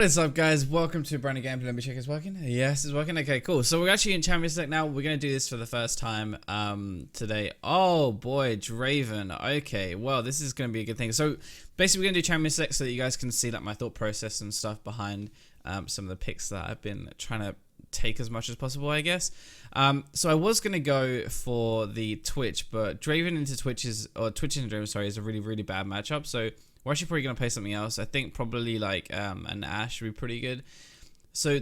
What is up, guys? Welcome to a brand new gameplay. Let me check it's working. Yes, it's working. Okay, cool. So we're actually in Champions League now. We're going to do this for the first time today. Oh boy, Draven. Okay, well, this is going to be a good thing. So basically we're going to do Champions League so that you guys can see like my thought process and stuff behind some of the picks that I've been trying to take as much as possible, I guess. So I was going to go for the Twitch, but Draven into Twitch Twitch into Draven, sorry, is a really, really bad matchup. So we're actually probably going to play something else. I think probably like an ASHE would be pretty good. So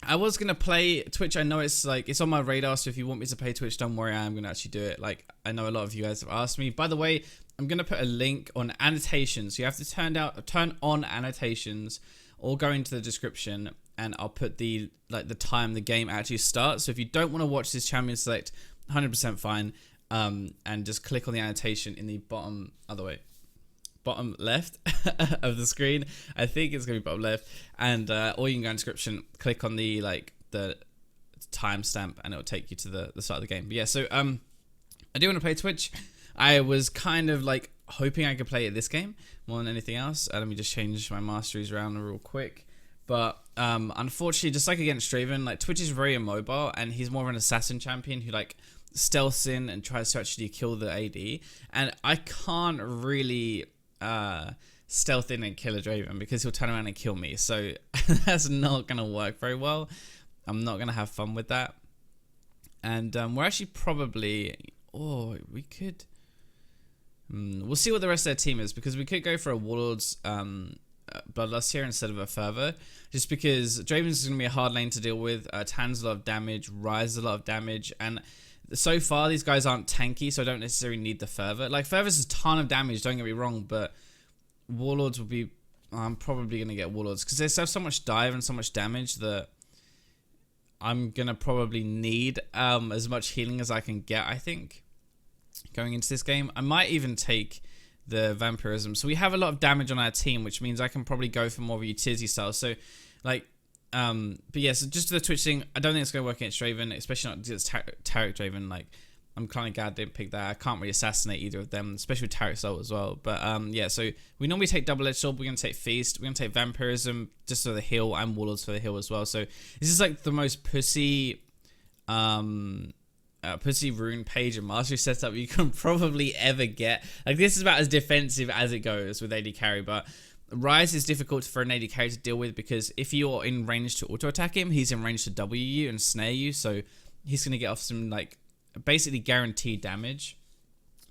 I was going to play Twitch. I know it's on my radar. So if you want me to play Twitch, don't worry. I'm going to actually do it. Like, I know a lot of you guys have asked me. By the way, I'm going to put a link on annotations. So you have to turn on annotations or go into the description, and I'll put the time the game actually starts. So if you don't want to watch this Champions Select, 100% fine. And just click on the annotation in the bottom left of the screen. I think it's gonna be bottom left, and or you can go in description, click on the timestamp, and it'll take you to the start of the game. But yeah, so I do want to play Twitch. I was kind of like hoping I could play it this game more than anything else. Let me just change my masteries around real quick. But unfortunately, just like against Draven, like Twitch is very immobile, and he's more of an assassin champion who like stealths in and tries to actually kill the AD, and I can't really stealth in and kill a Draven because he'll turn around and kill me. So that's not gonna work very well. I'm not gonna have fun with that. And we're actually probably we could we'll see what the rest of their team is, because we could go for a Warlord's Bloodlust here instead of a Fervor, just because Draven's is gonna be a hard lane to deal with. Tan's a lot of damage, Ryze a lot of damage, and so far these guys aren't tanky, so I don't necessarily need the Fervor. Like, Fervor's a ton of damage, don't get me wrong, but Warlords will be... I'm probably going to get Warlords because they have so much dive and so much damage that I'm going to probably need as much healing as I can get, I think, going into this game. I might even take the Vampirism. So we have a lot of damage on our team, which means I can probably go for more of a utility style. So, like... but yeah, so just to the Twitch thing, I don't think it's going to work against Draven, especially not against Taric Draven. Like, I'm kind of glad I didn't pick that. I can't really assassinate either of them, especially with Taric's ult as well. But yeah, so we normally take Double-Edged Sword, we're going to take Feast, we're going to take Vampirism just for the heal, and Warlords for the heal as well. So this is like the most pussy rune page and mastery setup you can probably ever get. Like, this is about as defensive as it goes with AD carry, but Ryze is difficult for an AD carry to deal with, because if you're in range to auto attack him, he's in range to W you and snare you, so he's going to get off some like basically guaranteed damage.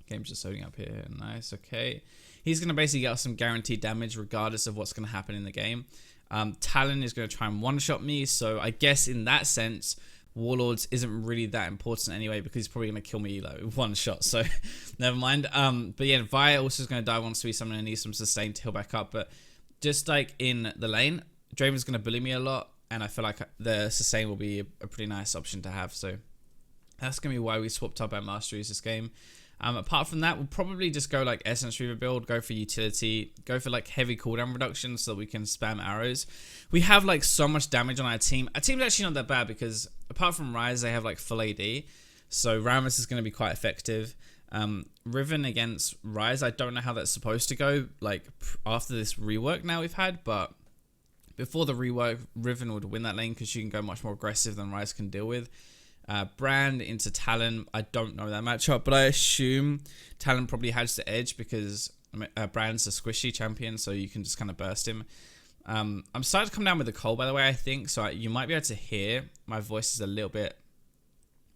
Game's just loading up here. Nice. Okay, he's going to basically get off some guaranteed damage regardless of what's going to happen in the game. Talon is going to try and one-shot me, so I guess in that sense Warlords isn't really that important anyway, because he's probably going to kill me like one shot, so never mind. But yeah, Vi also is going to die once we summon and need some sustain to heal back up. But just like in the lane, Draven's going to bully me a lot, and I feel like the sustain will be a pretty nice option to have. So that's going to be why we swapped up our masteries this game. Apart from that, we'll probably just go like Essence Reaver build, go for utility, go for like heavy cooldown reduction so that we can spam arrows. We have like so much damage on our team. Our team's actually not that bad, because apart from Ryze, they have like full AD. So Rammus is going to be quite effective. Riven against Ryze, I don't know how that's supposed to go like after this rework now we've had, but before the rework, Riven would win that lane because she can go much more aggressive than Ryze can deal with. Brand into Talon, I don't know that matchup, but I assume Talon probably has the edge because Brand's a squishy champion, so you can just kind of burst him. I'm starting to come down with the cold, by the way, I think, so you might be able to hear my voice is a little bit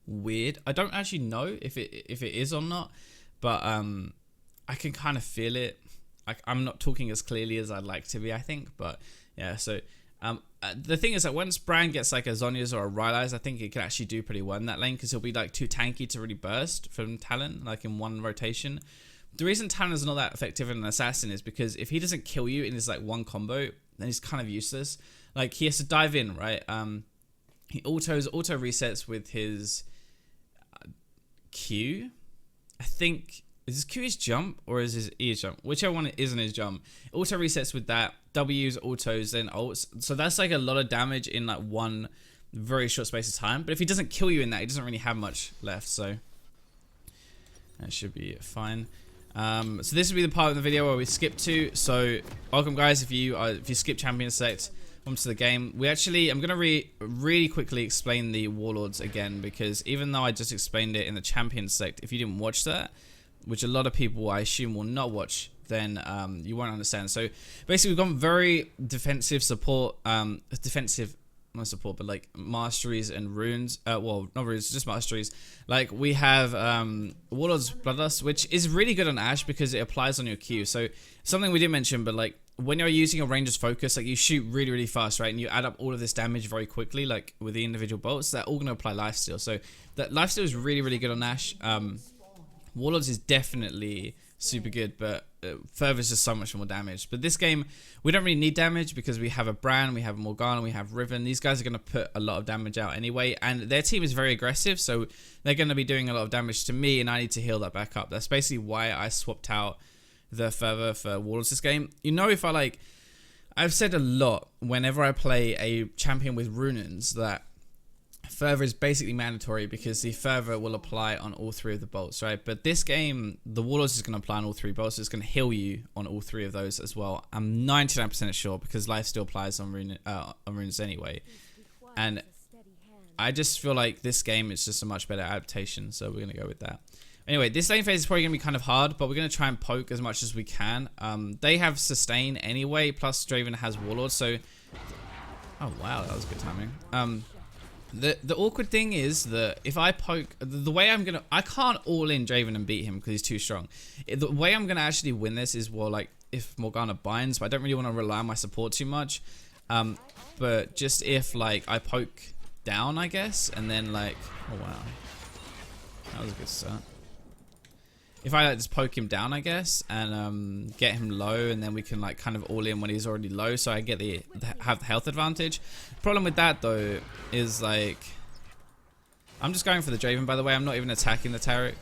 weird. I don't actually know if it is or not, but I can kind of feel it. I'm not talking as clearly as I'd like to be, I think, but yeah, so the thing is that once Brand gets like a Zhonya's or a Rylai's, I think it can actually do pretty well in that lane, because he'll be like too tanky to really burst from Talon, like in one rotation. The reason Talon is not that effective in an assassin is because if he doesn't kill you in his like one combo, then he's kind of useless. Like, he has to dive in, right? He auto resets with his Q. I think, is his Q his jump or is his E his jump? Whichever one isn't his jump. Auto resets with that. W's, autos, then ults. So that's like a lot of damage in like one very short space of time. But if he doesn't kill you in that, he doesn't really have much left. So that should be fine. So this will be the part of the video where we skip to. So welcome guys, if you skip champion select, welcome to the game. I'm gonna really quickly explain the warlords again, because even though I just explained it in the champion select, if you didn't watch that, which a lot of people I assume will not watch, then you won't understand. So basically we've got very defensive support, not support, but like masteries and runes. Well, not runes, just masteries. Like we have Warlord's Bloodlust, which is really good on ASHE because it applies on your Q. So something we didn't mention, but like when you're using a ranger's focus, like you shoot really fast, right? And you add up all of this damage very quickly, like with the individual bolts, they're all gonna apply lifesteal. So that lifesteal is really good on ASHE. Warlords is definitely super good, but Fervor is just so much more damage. But this game, we don't really need damage because we have a Bran, we have Morgana, we have Riven. These guys are going to put a lot of damage out anyway, and their team is very aggressive, so they're going to be doing a lot of damage to me, and I need to heal that back up. That's basically why I swapped out the Fervor for Warlords this game. You know, if I like, I've said a lot whenever I play a champion with Runins that Fervor is basically mandatory because the Fervor will apply on all 3 of the bolts, right? But this game, the Warlords is going to apply on all 3 bolts, so it's going to heal you on all 3 of those as well. I'm 99% sure because life still applies on runes anyway. And I just feel like this game is just a much better adaptation, so we're going to go with that. Anyway, this lane phase is probably going to be kind of hard, but we're going to try and poke as much as we can. They have sustain anyway, plus Draven has Warlords, so... Oh wow, that was good timing. The awkward thing is that if I poke, the way I'm gonna, I can't all in Draven and beat him because he's too strong. The way I'm gonna actually win this is, well, like if Morgana binds, but I don't really want to rely on my support too much. But just if like I poke down, I guess, and then like, oh wow, that was a good start. If I like just poke him down, I guess, and get him low, and then we can like kind of all in when he's already low, so I get have the health advantage. Problem with that though is like, I'm just going for the Draven. By the way, I'm not even attacking the Taric.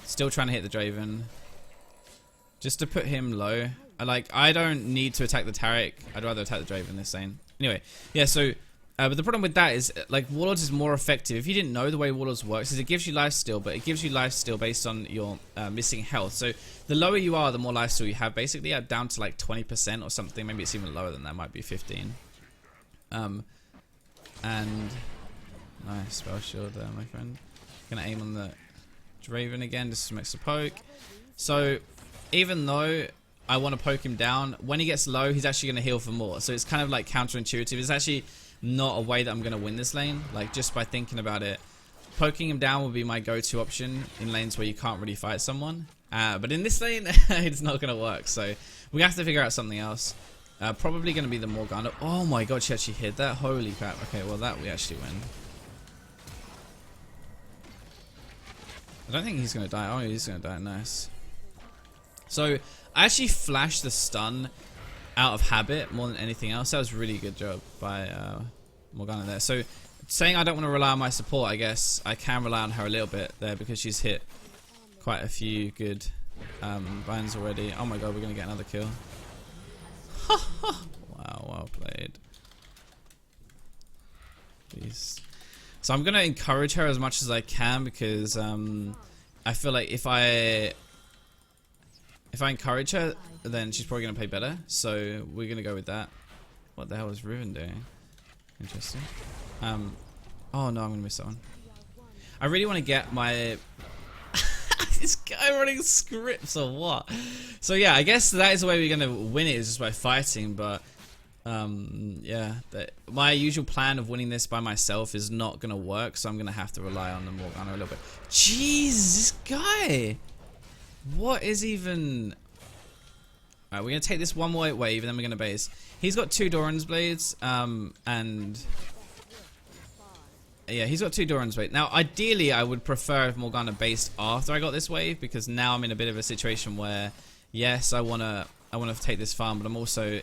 Still trying to hit the Draven, just to put him low. I don't need to attack the Taric. I'd rather attack the Draven this lane. Anyway, yeah. So. But the problem with that is, like, Warlords is more effective. If you didn't know the way Warlords works, is it gives you lifesteal, but it gives you lifesteal based on your missing health. So the lower you are, the more lifesteal you have. Basically, down to like 20% or something. Maybe it's even lower than that. Might be 15. And nice spell shield there, my friend. Gonna aim on the Draven again, just to make a poke. So even though I want to poke him down, when he gets low, he's actually gonna heal for more. So it's kind of like counterintuitive. It's actually not a way that I'm going to win this lane, like just by thinking about it. Poking him down will be my go-to option in lanes where you can't really fight someone. But in this lane, it's not going to work, so we have to figure out something else. Probably going to be the Morgana. Oh my god, she actually hit that? Holy crap. Okay, well that we actually win. I don't think he's going to die. Oh, he's going to die. Nice. So, I actually flashed the stun out of habit more than anything else. That was a really good job by Morgana there. So saying I don't want to rely on my support, I guess I can rely on her a little bit there because she's hit quite a few good binds already. Oh my god, we're gonna get another kill. Wow, well played. Please. So I'm gonna encourage her as much as I can because I feel like if I encourage her, then she's probably going to play better. So we're going to go with that. What the hell is Riven doing? Interesting. Oh no, I'm going to miss that one. I really want to get my... This guy running scripts or what? So yeah, I guess that is the way we're going to win it, is just by fighting. But yeah, my usual plan of winning this by myself is not going to work. So I'm going to have to rely on the Morgana a little bit. Jeez, this guy... What is even... Alright, we're going to take this one more wave and then we're going to base. He's got 2 Doran's Blades, and... Yeah, he's got 2 Doran's Blades. Now, ideally, I would prefer if Morgana based after I got this wave, because now I'm in a bit of a situation where, yes, I want to take this farm, but I'm also...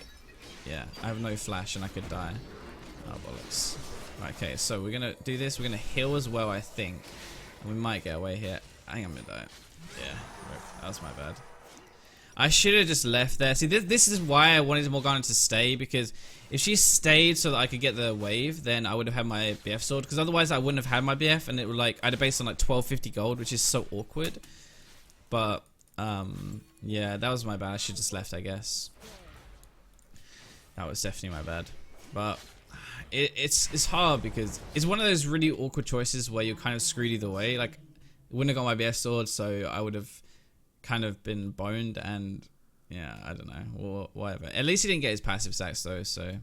Yeah, I have no flash and I could die. Oh, bollocks. Right, okay, so we're going to do this. We're going to heal as well, I think. We might get away here. I think I'm going to die. Yeah, that was my bad. I should have just left there. See, this is why I wanted Morgana to stay, because if she stayed so that I could get the wave, then I would have had my BF sword, because otherwise I wouldn't have had my BF, and it would like, I'd have based on like 1250 gold, which is so awkward. But yeah, that was my bad. I should just left, I guess. That was definitely my bad. But it's hard because it's one of those really awkward choices where you're kind of screwed either way. Like, wouldn't have got my BS sword, so I would have kind of been boned, and yeah, I don't know, or whatever. At least he didn't get his passive stacks though, so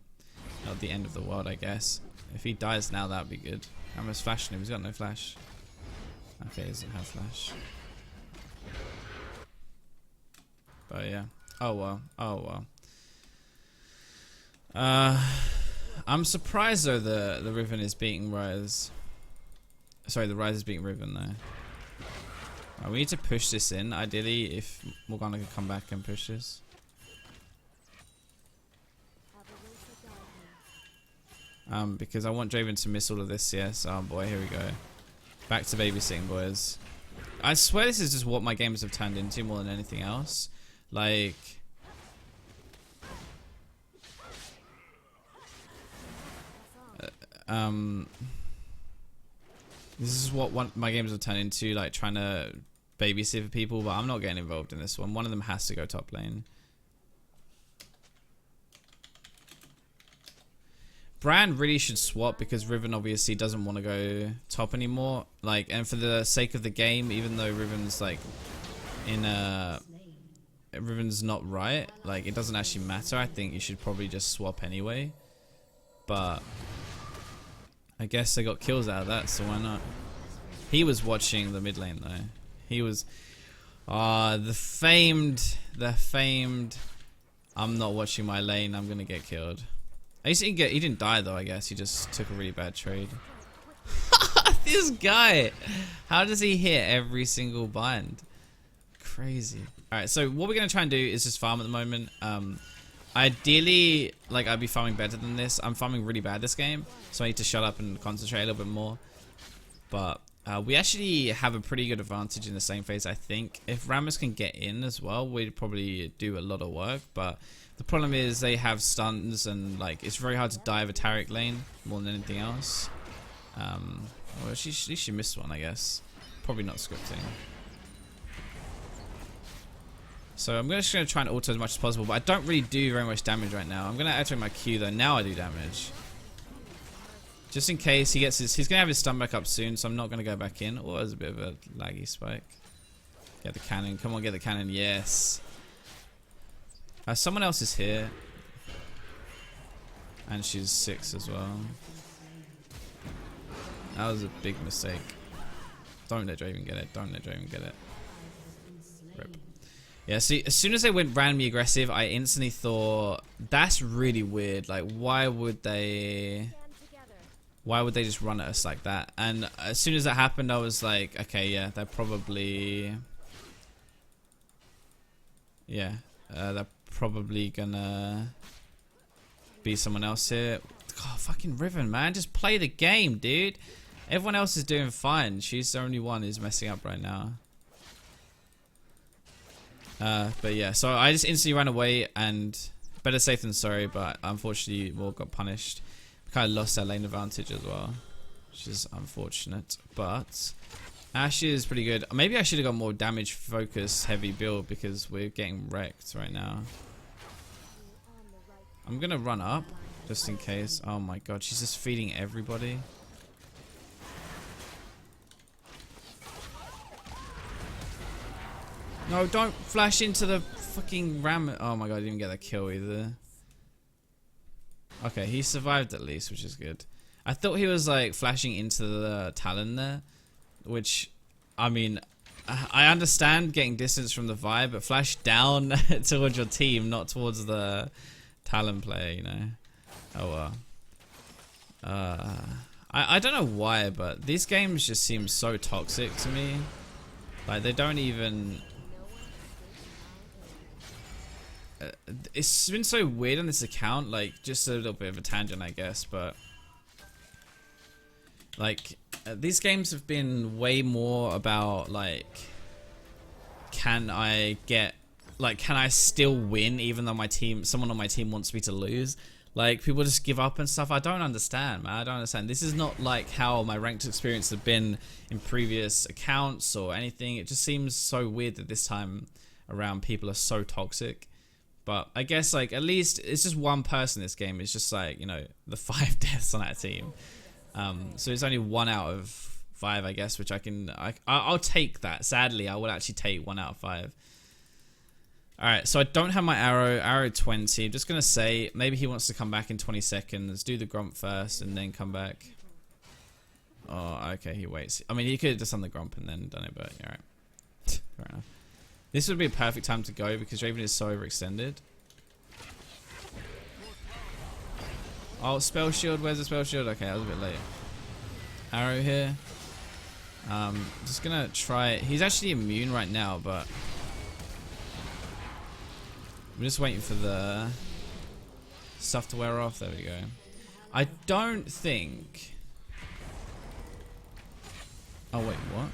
not the end of the world, I guess. If he dies now, that'd be good. I almost flashed him. He's got no flash. Okay, he doesn't have flash. But yeah. Oh well. Oh well. I'm surprised though the Riven is beating Rise. Sorry, the Rise is beating Riven though. We need to push this in, ideally, if Morgana could come back and push this. Because I want Draven to miss all of this CS. Oh boy, here we go. Back to babysitting, boys. I swear this is just what my games have turned into more than anything else. Like... this is what my games have turned into, like trying to babysit for people, but I'm not getting involved in this one. One of them has to go top lane. Brand really should swap because Riven obviously doesn't want to go top anymore. Like, and for the sake of the game, even though Riven's like Riven's not right, like it doesn't actually matter. I think you should probably just swap anyway. But I guess they got kills out of that, so why not? He was watching the mid lane though. He was the famed I'm not watching my lane, I'm gonna get killed. At least he didn't die though, I guess. He just took a really bad trade. This guy! How does he hit every single bind? Crazy. Alright, so what we're gonna try and do is just farm at the moment. Ideally, like, I'd be farming better than this. I'm farming really bad this game, so I need to shut up and concentrate a little bit more. But we actually have a pretty good advantage in the same phase, I think. If Rammus can get in as well, we'd probably do a lot of work. But the problem is they have stuns, and like it's very hard to dive a Taric lane more than anything else. Well, she missed one, I guess. Probably not scripting. So I'm just going to try and auto as much as possible, but I don't really do very much damage right now. I'm going to activate my Q though. Now I do damage. Just in case he gets his... He's going to have his stun back up soon, so I'm not going to go back in. Oh, there's a bit of a laggy spike. Get the cannon. Come on, get the cannon. Yes. Someone else is here. And she's 6 as well. That was a big mistake. Don't let Draven get it. Don't let Draven get it. Rip. Yeah, see, as soon as they ran me aggressive, I instantly thought, that's really weird. Like, why would they just run at us like that? And as soon as that happened, I was like, okay, yeah, they're probably... Yeah, they're probably gonna be someone else here. God, fucking Riven, man. Just play the game, dude. Everyone else is doing fine. She's the only one who's messing up right now. But yeah, so I just instantly ran away, and better safe than sorry, but unfortunately we all got punished. We kind of lost our lane advantage as well, which is unfortunate, but ASHE is pretty good. Maybe I should have got more damage focus heavy build because we're getting wrecked right now. I'm gonna run up just in case. Oh my god, she's just feeding everybody. No, don't flash into the fucking ram. Oh my god, I didn't get that kill either. Okay, he survived at least, which is good. I thought he was like flashing into the Talon there, which, I mean, I understand getting distance from the vibe, but flash down towards your team, not towards the Talon player, you know. Oh well. I don't know why, but these games just seem so toxic to me. Like, they don't even... it's been so weird on this account, like, just a little bit of a tangent, I guess, but like, these games have been way more about, like, can I still win even though someone on my team wants me to lose? Like, people just give up and stuff. I don't understand, man. I don't understand. This is not like how my ranked experience have been in previous accounts or anything. It just seems so weird that this time around people are so toxic. But I guess, like, at least it's just one person in this game. It's just like, you know, the 5 deaths on that team. So it's only 1 out of 5, I guess, which I'll take that. Sadly, I would actually take 1 out of 5. Alright, so I don't have my arrow 20. I'm just going to say, maybe he wants to come back in 20 seconds. Do the grump first and then come back. Oh, okay, he waits. I mean, he could have just done the grump and then done it, but alright. Fair enough. This would be a perfect time to go because Raven is so overextended. Oh, spell shield. Where's the spell shield? Okay, I was a bit late. Arrow here. Just going to try it. He's actually immune right now, but... I'm just waiting for the stuff to wear off. There we go. I don't think... Oh, wait, what?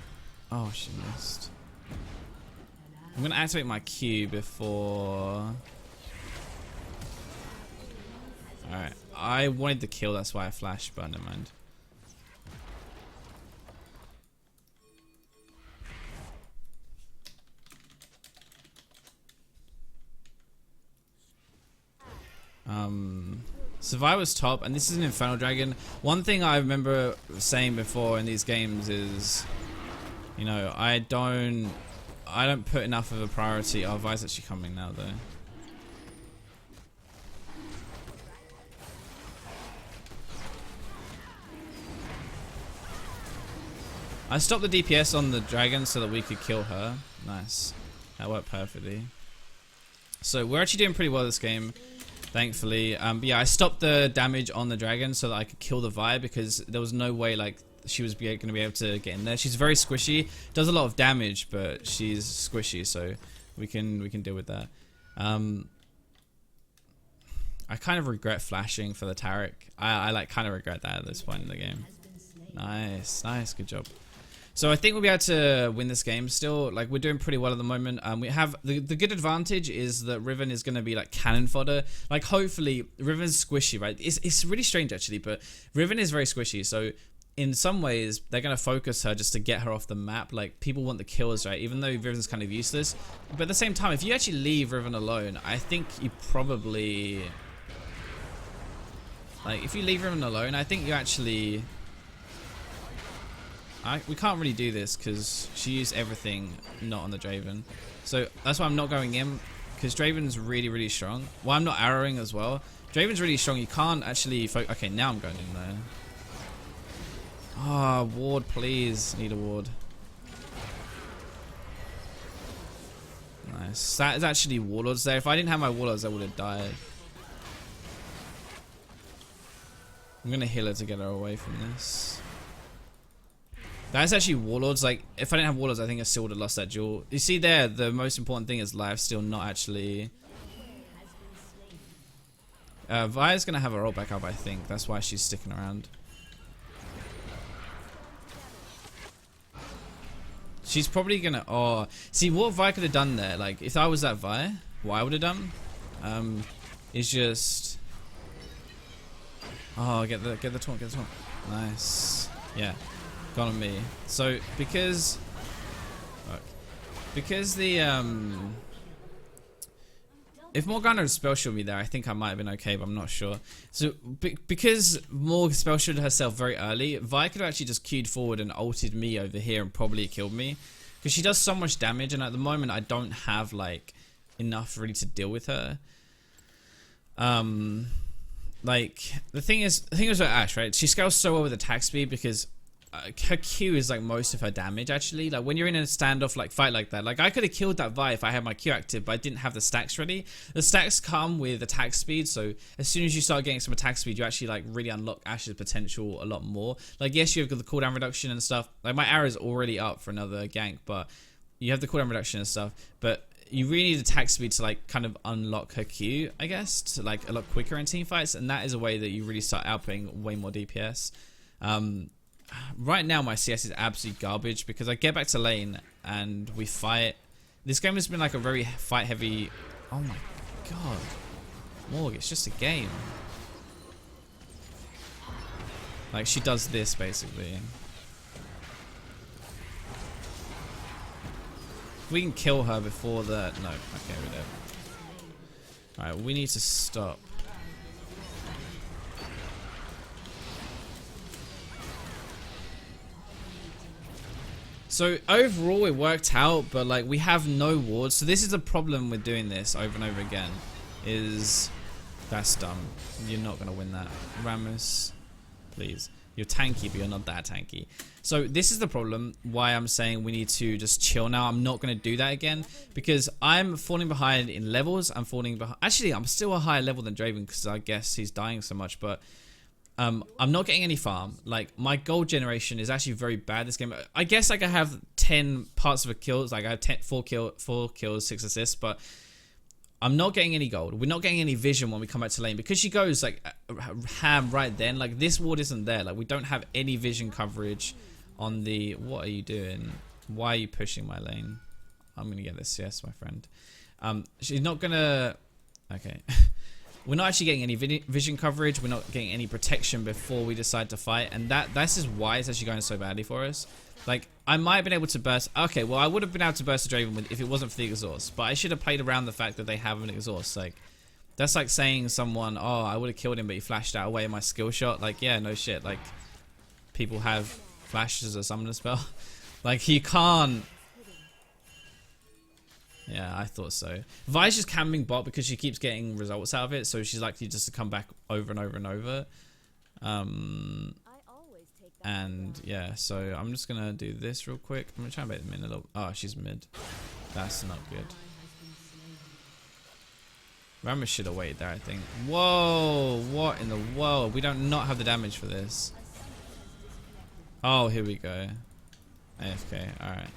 Oh, she missed. I'm going to activate my Q before... Alright. I wanted the kill, that's why I flashed, but never mind. Survivor's top, and this is an Infernal Dragon. One thing I remember saying before in these games is, you know, I don't put enough of a priority. Oh, Vi's actually coming now, though. I stopped the DPS on the dragon so that we could kill her. Nice. That worked perfectly. So we're actually doing pretty well this game, thankfully. But yeah, I stopped the damage on the dragon so that I could kill the Vi because there was no way like she was going to be able to get in there. She's very squishy, does a lot of damage, but she's squishy, so we can deal with that. I kind of regret flashing for the Taric. I like kind of regret that at this point in the game. Nice, nice, good job. So I think we'll be able to win this game still. Like, we're doing pretty well at the moment. We have the good advantage is that Riven is going to be like cannon fodder. Like, hopefully Riven's squishy, right? It's really strange actually, but Riven is very squishy. So in some ways they're going to focus her just to get her off the map. Like, people want the kills, right? Even though Riven's kind of useless, but at the same time, if you actually leave Riven alone, I think you probably, like, if you leave Riven alone, I think you actually... we can't really do this because she used everything not on the Draven. So that's why I'm not going in, because Draven's really, really strong. Well, I'm not arrowing as well. Draven's really strong. You can't actually... Okay, now I'm going in there. Ah, ward, please. Need a ward. Nice. That is actually warlords there. If I didn't have my warlords, I would have died. I'm going to heal her to get her away from this. That's actually warlords. Like, if I didn't have warlords, I think I still would have lost that duel. You see there, the most important thing is life still not actually... Vi's gonna have her ult back up, I think. That's why she's sticking around. She's probably gonna... Oh, see, what Vi could have done there, like, if I was that Vi, what I would have done, is just... Oh, get the taunt, get the taunt. Nice. Yeah. Gone on me. So because the if Morgana had spell shielded me there, I think I might have been okay, but I'm not sure. So because Morg spell shielded herself very early, Vi could have actually just queued forward and ulted me over here and probably killed me, because she does so much damage, and at the moment I don't have like enough really to deal with her. Like the thing is with Ashe, right? She scales so well with attack speed because her Q is like most of her damage actually. Like when you're in a standoff like fight like that, like I could have killed that Vi if I had my Q active, but I didn't have the stacks ready. The stacks come with attack speed, so as soon as you start getting some attack speed, you actually like really unlock Ashe's potential a lot more. Like yes, you have got the cooldown reduction and stuff. Like my arrow is already up for another gank, but you have the cooldown reduction and stuff, but you really need attack speed to like kind of unlock her Q, I guess, to like a lot quicker in team fights, and that is a way that you really start outputting way more DPS. Right now my CS is absolute garbage because I get back to lane and we fight. This game has been like a very fight heavy... Oh my god. Morg, it's just a game. Like, she does this, basically. If we can kill her before the... No. Okay, we're dead. Alright, we need to stop. So overall it worked out, but like we have no wards. So this is the problem with doing this over and over again. Is that's dumb. You're not gonna win that. Rammus, please. You're tanky, but you're not that tanky. So this is the problem why I'm saying we need to just chill now. I'm not gonna do that again because I'm falling behind in levels. I'm falling behind. Actually, I'm still a higher level than Draven because I guess he's dying so much, but I'm not getting any farm. Like, my gold generation is actually very bad this game. I guess like I have 10 parts of a kills. Like I have 4 kills, 6 assists, but I'm not getting any gold. We're not getting any vision when we come back to lane because she goes like ham right then. Like, this ward isn't there. Like, we don't have any vision coverage on the... What are you doing? Why are you pushing my lane? I'm gonna get this. Yes, my friend. She's not gonna... Okay. We're not actually getting any vision coverage. We're not getting any protection before we decide to fight. And that's just why it's actually going so badly for us. Like, I might have been able to burst... Okay, well, I would have been able to burst the Draven if it wasn't for the exhaust. But I should have played around the fact that they have an exhaust. Like, that's like saying someone, oh, I would have killed him, but he flashed out away in my skill shot. Like, yeah, no shit. Like, people have flash as a summoner spell. Like, you can't... Yeah, I thought so. Vi's just camping bot because she keeps getting results out of it, so she's likely just to come back over and over and over. And yeah, so I'm just gonna do this real quick. I'm gonna try and bait them in a little. Oh, she's mid. That's not good. Rammus should have waited there, I think. Whoa, what in the world? We don't not have the damage for this. Oh, here we go. AFK, alright.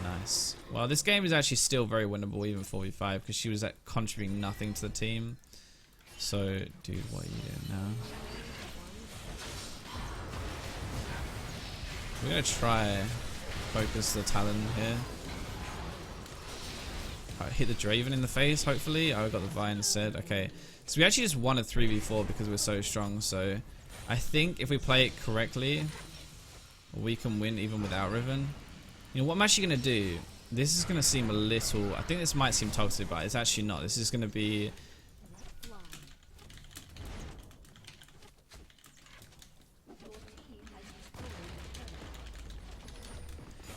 Nice. Well, this game is actually still very winnable, even 4v5, because she was contributing nothing to the team. So, dude, what are you doing now? We're gonna try focus the Talon here. Right, hit the Draven in the face, hopefully. Oh, I got the Vine instead. Okay. So we actually just won a 3v4 because we're so strong. So I think if we play it correctly, we can win even without Riven. You know what I'm actually going to do? This is going to seem a little... I think this might seem toxic, but it's actually not. This is going to be...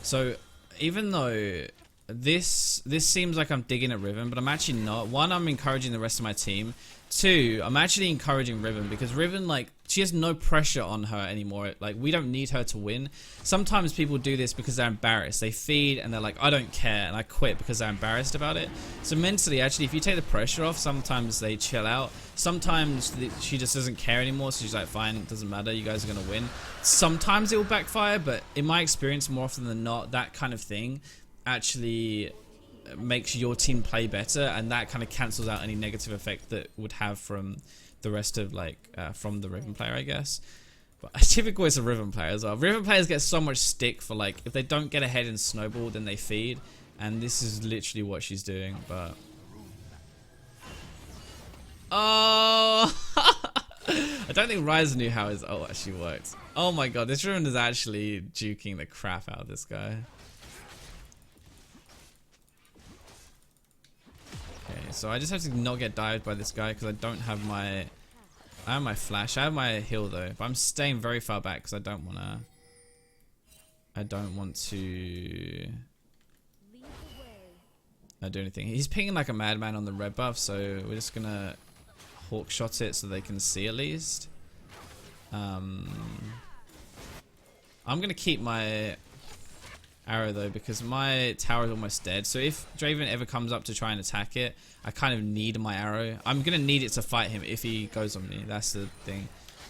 So, even though this seems like I'm digging at Riven, but I'm actually not. One, I'm encouraging the rest of my team. Two, I'm actually encouraging Riven because Riven, like, she has no pressure on her anymore. Like, we don't need her to win. Sometimes people do this because they're embarrassed. They feed and they're like, I don't care, and I quit because they're embarrassed about it. So mentally, actually, if you take the pressure off, sometimes they chill out. Sometimes she just doesn't care anymore, so she's like, fine, it doesn't matter, you guys are gonna win. Sometimes it will backfire, but in my experience, more often than not, that kind of thing actually makes your team play better, and that kind of cancels out any negative effect that would have from the rest of, like, from the Riven player, I guess. But typically it's a Riven player as well. Riven players get so much stick for, like, if they don't get ahead in snowball, then they feed, and this is literally what she's doing. But oh, I don't think Ryze knew how his ult actually worked. Oh my god, this Riven is actually juking the crap out of this guy. So I just have to not get dived by this guy because I don't have my... I have my flash. I have my heal though, but I'm staying very far back because I don't want to... I don't want to... not do anything. He's pinging like a madman on the red buff, so we're just gonna hawk shot it so they can see at least. I'm gonna keep my arrow though because my tower is almost dead, so if Draven ever comes up to try and attack it, I kind of need my arrow. I'm gonna need it to fight him if he goes on me, that's the thing.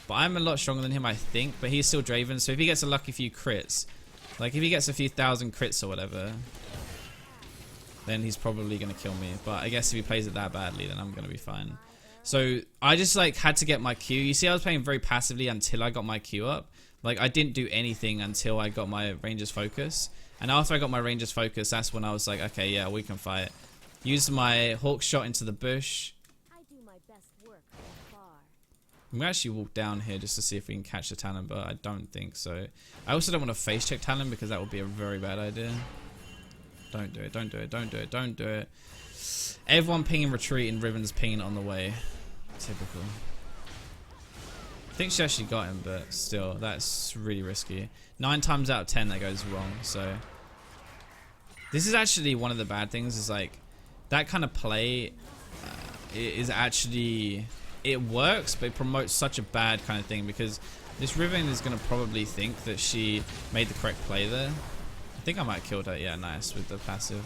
But I'm a lot stronger than him, I think, but he's still Draven, so if he gets a lucky few crits, like if he gets a few thousand crits or whatever, then he's probably gonna kill me. But I guess if he plays it that badly, then I'm gonna be fine. So I just like had to get my Q. You see, I was playing very passively until I got my Q up. Like, I didn't do anything until I got my Ranger's Focus. And after I got my Ranger's Focus, that's when I was like, okay, yeah, we can fight. Used my Hawk Shot into the bush. I do my best work from We actually walk down here just to see if we can catch the Talon, but I don't think so. I also don't want to face check Talon because that would be a very bad idea. Don't do it, don't do it, don't do it, don't do it. Everyone pinging retreat and Riven's pinging on the way. Typical. I think she actually got him, but still, that's really risky. 9 times out of 10 that goes wrong, so. This is actually one of the bad things, is like, that kind of play is actually, it works, but it promotes such a bad kind of thing, because this Riven is going to probably think that she made the correct play there. I think I might have killed her. Yeah, nice, with the passive.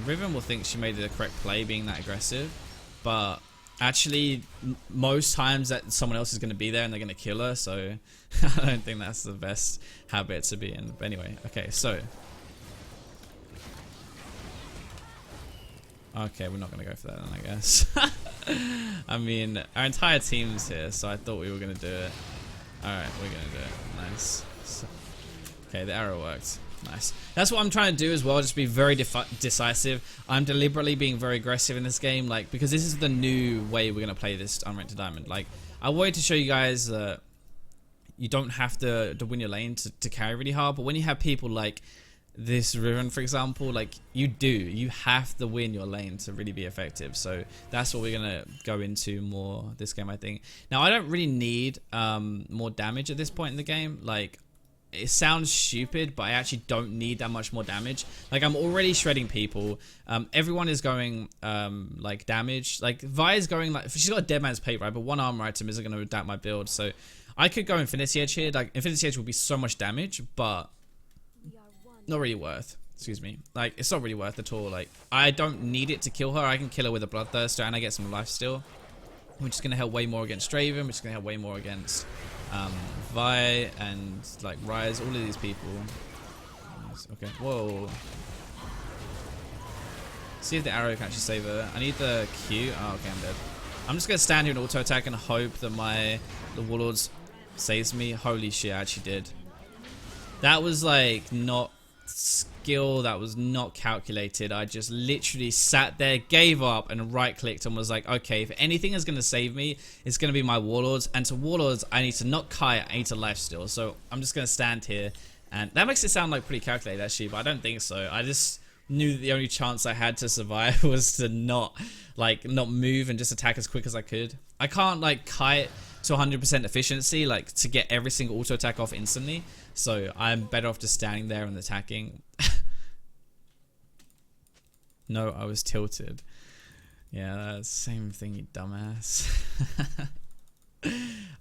Riven will think she made the correct play being that aggressive, but actually most times that someone else is going to be there and they're going to kill her, so I don't think that's the best habit to be in. But anyway, okay, so okay, we're not going to go for that then, I guess. I mean, our entire team's here, so I thought we were going to do it. Alright, we're going to do it. Nice. So, okay, the arrow worked. Nice. That's what I'm trying to do as well, just be very decisive. I'm deliberately being very aggressive in this game, like, because this is the new way we're going to play this Unranked to Diamond. Like, I wanted to show you guys that you don't have to win your lane to carry really hard, but when you have people like this Riven, for example, like, you have to win your lane to really be effective. So that's what we're gonna go into more this game, I think. Now, I don't really need more damage at this point in the game. Like, it sounds stupid, but I actually don't need that much more damage. Like, I'm already shredding people. Everyone is going like damage. Like, Vi's going like, she's got a dead man's plate, right? But one armor item isn't gonna adapt my build. So I could go Infinity Edge here. Like, Infinity Edge will be so much damage, but not really worth. Excuse me. Like, it's not really worth at all. Like, I don't need it to kill her. I can kill her with a Bloodthirster and I get some life still, which is going to help way more against Draven, which is going to help way more against Vi and like Rise, all of these people. Nice. Okay, whoa. See if the arrow can actually save her. I need the Q. Oh, okay, I'm dead. I'm just going to stand here and auto attack and hope that the Warlords saves me. Holy shit, I actually did. That was like not skill, that was not calculated. I just literally sat there, gave up, and right clicked and was like, okay, if anything is going to save me, it's going to be my Warlords, and to Warlords I need to not kite, I need to life steal. So I'm just going to stand here, and that makes it sound like pretty calculated actually, but I don't think so. I just knew that the only chance I had to survive was to not move and just attack as quick as I could. I can't like kite to 100% efficiency, like to get every single auto attack off instantly. So I'm better off just standing there and attacking. No, I was tilted. Yeah, that's the same thing, you dumbass.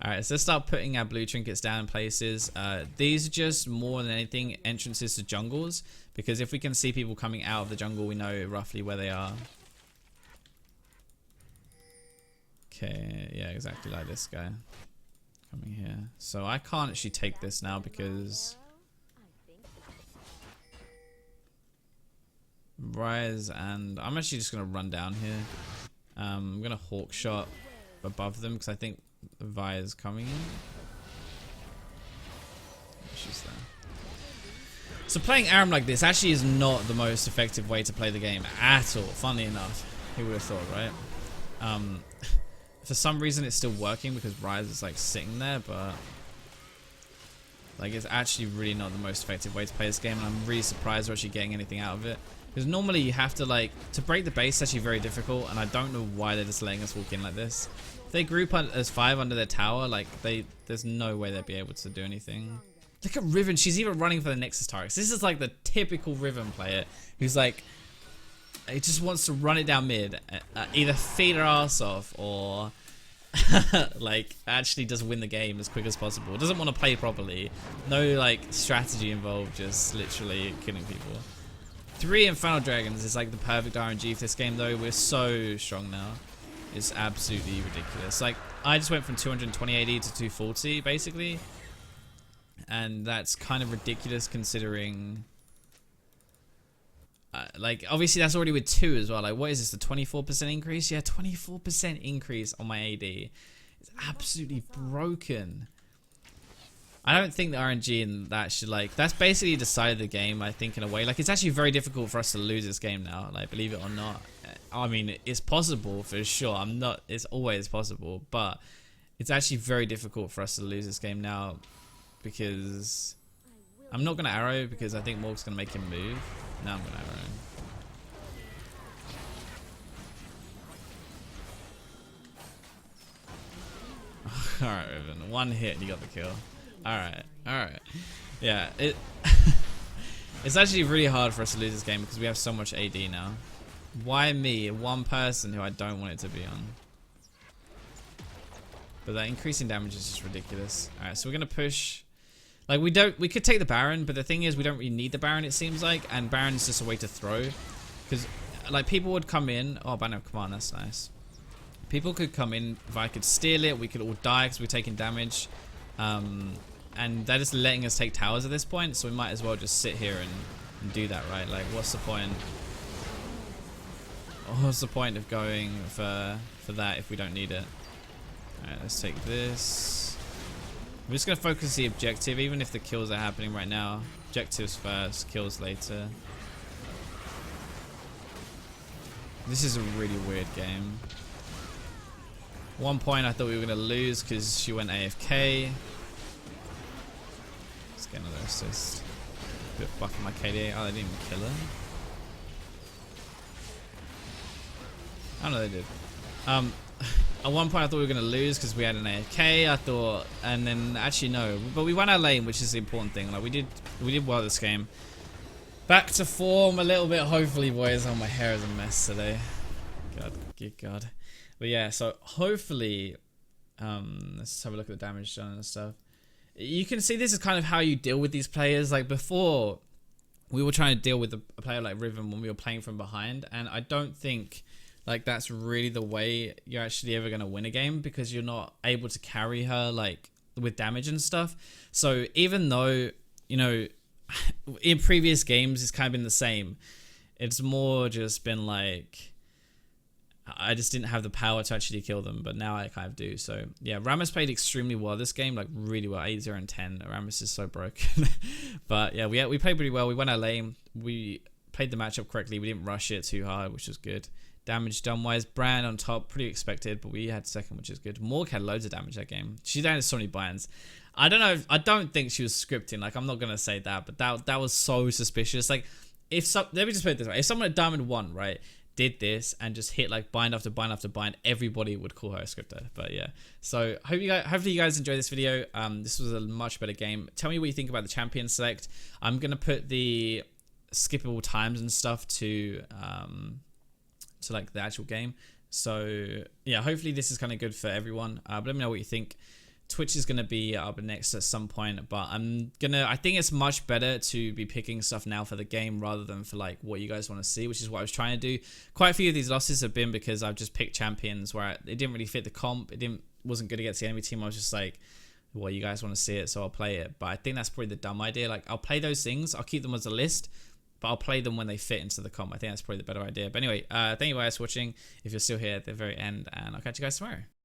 Alright, so let's start putting our blue trinkets down in places. These are just more than anything entrances to jungles, because if we can see people coming out of the jungle, we know roughly where they are. Okay, yeah, exactly like this guy coming here. So I can't actually take this now because Rise, and I'm actually just gonna run down here. I'm gonna hawk shot above them because I think Vi is coming in. She's there. So playing Aram like this actually is not the most effective way to play the game at all. Funnily enough, who would have thought, right? For some reason it's still working because Rise is like sitting there, but like it's actually really not the most effective way to play this game, and I'm really surprised we're actually getting anything out of it. Because normally you have to like, to break the base is actually very difficult, and I don't know why they're just letting us walk in like this. If they group as 5 under their tower, like there's no way they'd be able to do anything. Look at Riven, she's even running for the Nexus turrets. This is like the typical Riven player who's like, he just wants to run it down mid, either feed her ass off or like actually just win the game as quick as possible. Doesn't want to play properly. No like strategy involved, just literally killing people. 3 Infernal Dragons is like the perfect RNG for this game though. We're so strong now. It's absolutely ridiculous. Like, I just went from 220 AD to 240 basically. And that's kind of ridiculous considering like obviously that's already with 2 as well. Like, what is this, the 24% increase? Yeah, 24% increase on my AD. It's absolutely broken. I don't think the RNG in that should like, that's basically decided the game, I think, in a way. Like, it's actually very difficult for us to lose this game now, like, believe it or not. I mean, it's possible for sure. It's always possible, but it's actually very difficult for us to lose this game now because I'm not going to arrow because I think Morg's going to make him move. Now I'm going to arrow him. Alright, Riven. One hit and you got the kill. Alright, alright. Yeah, it's actually really hard for us to lose this game because we have so much AD now. Why me? One person who I don't want it to be on. But that increasing damage is just ridiculous. Alright, so we're gonna push. Like, we could take the Baron, but the thing is we don't really need the Baron, it seems like, and Baron's just a way to throw. Because like people would come in. Oh, Banner of Command, that's nice. People could come in, if I could steal it, we could all die because we're taking damage. And they're just letting us take towers at this point, so we might as well just sit here and do that, right? Like, what's the point? What's the point of going for that if we don't need it? Alright, let's take this. I'm just going to focus the objective, even if the kills are happening right now. Objectives first, kills later. This is a really weird game. One point I thought we were going to lose because she went AFK. Let's get another assist. Bit buffing my KDA. Oh, they didn't even kill her. I don't know, they did. At one point I thought we were going to lose because we had an AFK, I thought, and then actually no. But we won our lane, which is the important thing. Like, we did well this game. Back to form a little bit, hopefully, boys. Oh, my hair is a mess today. God, good God. But yeah, so hopefully, let's have a look at the damage done and stuff. You can see this is kind of how you deal with these players. Like, before, we were trying to deal with a player like Riven when we were playing from behind, and I don't think like that's really the way you're actually ever going to win a game, because you're not able to carry her like with damage and stuff. So even though, you know, in previous games it's kind of been the same, it's more just been like I just didn't have the power to actually kill them, but now I kind of do. So yeah, Rammus played extremely well this game, like really well, 8-0 and 10. Rammus is so broken. But yeah, we played pretty well. We went our lane. We played the matchup correctly. We didn't rush it too hard, which was good. Damage done wise, Brand on top, pretty expected, but we had second, which is good. Morg had loads of damage that game. She landed so many binds. I don't know. I don't think she was scripting. Like, I'm not gonna say that, but that was so suspicious. Like, let me just put it this way: if someone at Diamond 1, right, did this and just hit like bind after bind after bind, everybody would call her a scripter. But yeah, so hopefully you guys enjoyed this video. This was a much better game. Tell me what you think about the champion select. I'm gonna put the skippable times and stuff to like the actual game. So yeah, hopefully this is kind of good for everyone. But let me know what you think. Twitch is going to be up next at some point, but I think it's much better to be picking stuff now for the game rather than for like what you guys want to see, which is what I was trying to do. Quite a few of these losses have been because I've just picked champions where it didn't really fit the comp. Wasn't good against the enemy team. I was just like, well, you guys want to see it, so I'll play it. But I think that's probably the dumb idea. Like, I'll play those things, I'll keep them as a list, but I'll play them when they fit into the comp. I think that's probably the better idea. But anyway, thank you guys for watching. If you're still here at the very end, and I'll catch you guys tomorrow.